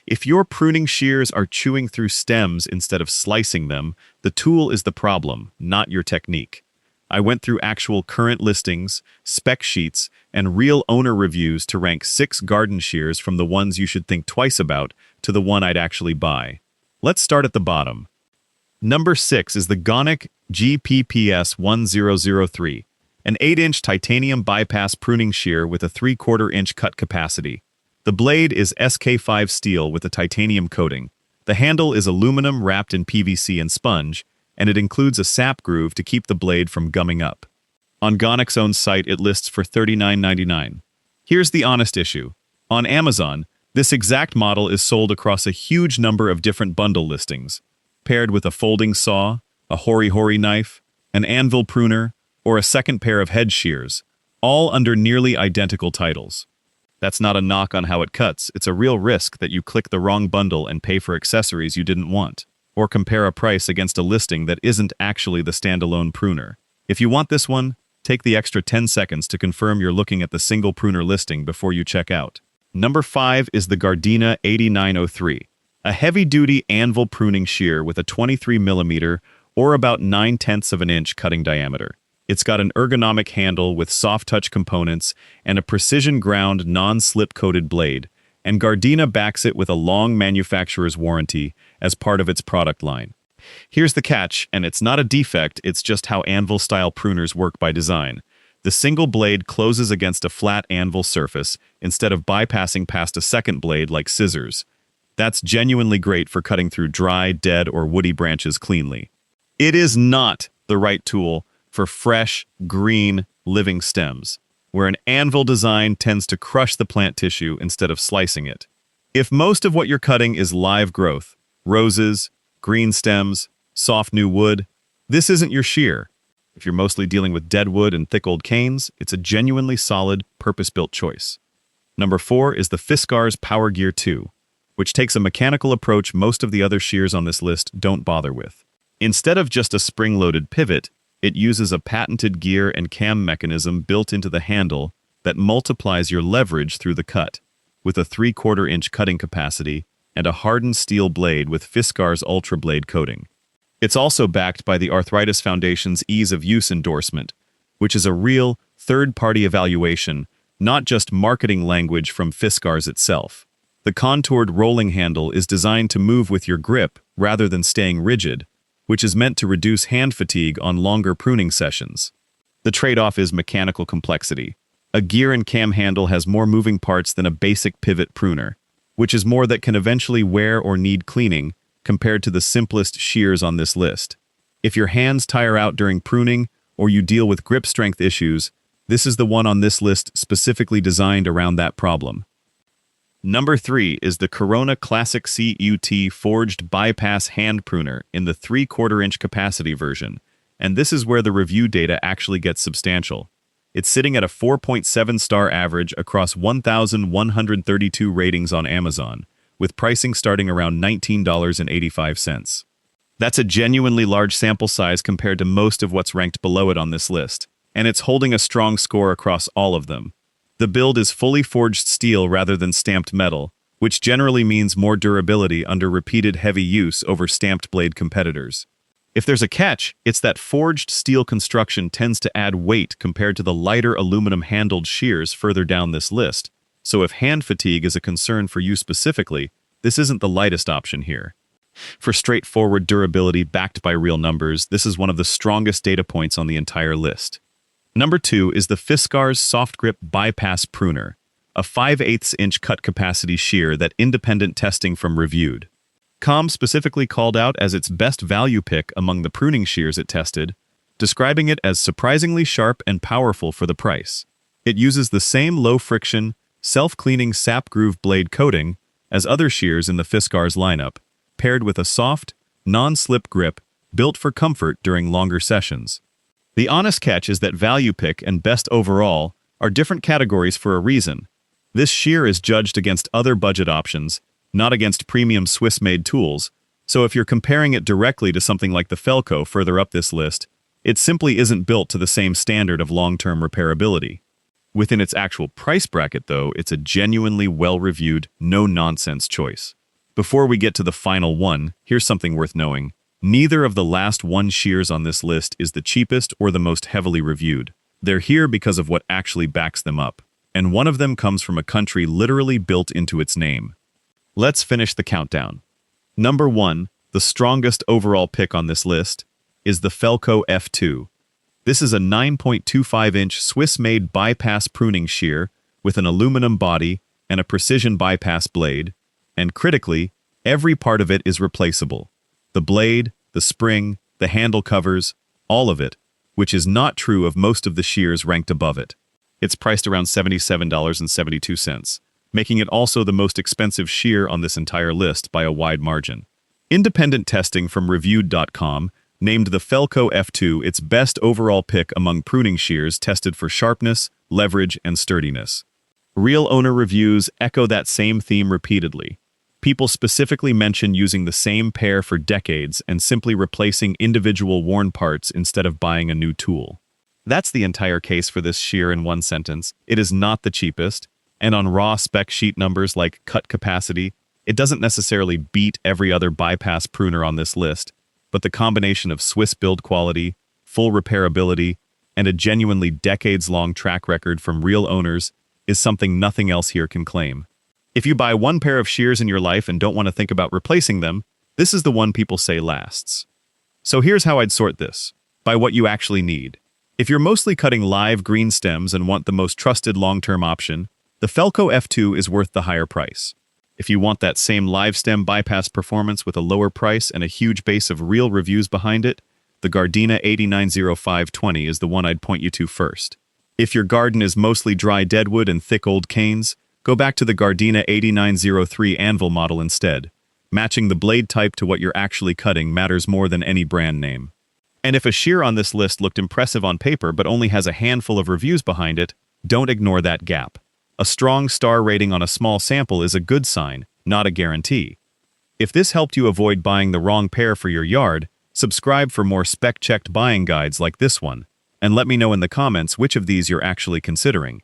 If your pruning shears are chewing through stems instead of slicing them, the tool is the problem, not your technique. I went through actual current listings, spec sheets, and real owner reviews to rank 6 garden shears from the ones you should think twice about to the one I'd actually buy. Let's start at the bottom. Number 6 is the gonicc GPPS 1003, an 8-inch titanium bypass pruning shear with a 3/4-inch cut capacity. The blade is SK5 steel with a titanium coating. The handle is aluminum wrapped in PVC and sponge, and it includes a sap groove to keep the blade from gumming up. On gonicc's own site, it lists for $39.99. Here's the honest issue. On Amazon, this exact model is sold across a huge number of different bundle listings, paired with a folding saw, a hori-hori knife, an Anvil pruner, or a second pair of head shears, all under nearly identical titles. That's not a knock on how it cuts, it's a real risk that you click the wrong bundle and pay for accessories you didn't want, or compare a price against a listing that isn't actually the standalone pruner. If you want this one, take the extra 10 seconds to confirm you're looking at the single pruner listing before you check out. Number 5 is the Gardena 8903, a heavy-duty Anvil pruning shear with a 23mm or about 9/10 of an inch cutting diameter. It's got an ergonomic handle with soft-touch components and a precision-ground, non-slip-coated blade, and Gardena backs it with a long manufacturer's warranty as part of its product line. Here's the catch, and it's not a defect, it's just how Anvil-style pruners work by design. The single blade closes against a flat anvil surface instead of bypassing past a second blade like scissors. That's genuinely great for cutting through dry, dead, or woody branches cleanly. It is not the right tool for fresh, green, living stems, where an anvil design tends to crush the plant tissue instead of slicing it. If most of what you're cutting is live growth, roses, green stems, soft new wood, this isn't your shear. If you're mostly dealing with dead wood and thick old canes, it's a genuinely solid, purpose-built choice. Number 4 is the Fiskars Power Gear 2, which takes a mechanical approach most of the other shears on this list don't bother with. Instead of just a spring-loaded pivot, it uses a patented gear and cam mechanism built into the handle that multiplies your leverage through the cut, with a 3/4-inch cutting capacity and a hardened steel blade with Fiskars Ultra Blade coating. It's also backed by the Arthritis Foundation's Ease of Use endorsement, which is a real, third-party evaluation, not just marketing language from Fiskars itself. The contoured rolling handle is designed to move with your grip rather than staying rigid, which is meant to reduce hand fatigue on longer pruning sessions. The trade-off is mechanical complexity. A gear and cam handle has more moving parts than a basic pivot pruner, which is more that can eventually wear or need cleaning compared to the simplest shears on this list. If your hands tire out during pruning or you deal with grip strength issues, this is the one on this list specifically designed around that problem. Number 3 is the Corona ClassicCUT forged bypass hand pruner in the 3/4-inch capacity version, and this is where the review data actually gets substantial. It's sitting at a 4.7-star average across 1,132 ratings on Amazon, with pricing starting around $19.85. That's a genuinely large sample size compared to most of what's ranked below it on this list, and it's holding a strong score across all of them. The build is fully forged steel rather than stamped metal, which generally means more durability under repeated heavy use over stamped blade competitors. If there's a catch, it's that forged steel construction tends to add weight compared to the lighter aluminum-handled shears further down this list, so if hand fatigue is a concern for you specifically, this isn't the lightest option here. For straightforward durability backed by real numbers, this is one of the strongest data points on the entire list. Number 2 is the Fiskars SoftGrip Bypass Pruner, a 5/8-inch cut capacity shear that independent testing from Reviewed. Com specifically called out as its best value pick among the pruning shears it tested, describing it as surprisingly sharp and powerful for the price. It uses the same low-friction, self-cleaning sap groove blade coating as other shears in the Fiskars lineup, paired with a soft, non-slip grip built for comfort during longer sessions. The honest catch is that value pick and best overall are different categories for a reason. This shear is judged against other budget options, not against premium Swiss-made tools, so if you're comparing it directly to something like the Felco further up this list, it simply isn't built to the same standard of long-term repairability. Within its actual price bracket, though, it's a genuinely well-reviewed, no-nonsense choice. Before we get to the final one, here's something worth knowing. Neither of the last one shears on this list is the cheapest or the most heavily reviewed. They're here because of what actually backs them up. And one of them comes from a country literally built into its name. Let's finish the countdown. Number 1, the strongest overall pick on this list, is the Felco F2. This is a 9.25-inch Swiss-made bypass pruning shear with an aluminum body and a precision bypass blade, and critically, every part of it is replaceable. The blade, the spring, the handle covers, all of it, which is not true of most of the shears ranked above it. It's priced around $77.72, making it also the most expensive shear on this entire list by a wide margin. Independent testing from Reviewed.com named the Felco F2 its best overall pick among pruning shears tested for sharpness, leverage, and sturdiness. Real owner reviews echo that same theme repeatedly. People specifically mention using the same pair for decades and simply replacing individual worn parts instead of buying a new tool. That's the entire case for this shear in one sentence. It is not the cheapest, and on raw spec sheet numbers like cut capacity, it doesn't necessarily beat every other bypass pruner on this list, but the combination of Swiss build quality, full repairability, and a genuinely decades-long track record from real owners is something nothing else here can claim. If you buy one pair of shears in your life and don't want to think about replacing them, this is the one people say lasts. So here's how I'd sort this, by what you actually need. If you're mostly cutting live green stems and want the most trusted long-term option, the Felco F2 is worth the higher price. If you want that same live stem bypass performance with a lower price and a huge base of real reviews behind it, the Gardena 890520 is the one I'd point you to first. If your garden is mostly dry deadwood and thick old canes, go back to the Gardena 8903 Anvil model instead. Matching the blade type to what you're actually cutting matters more than any brand name. And if a shear on this list looked impressive on paper but only has a handful of reviews behind it, don't ignore that gap. A strong star rating on a small sample is a good sign, not a guarantee. If this helped you avoid buying the wrong pair for your yard, subscribe for more spec-checked buying guides like this one, and let me know in the comments which of these you're actually considering.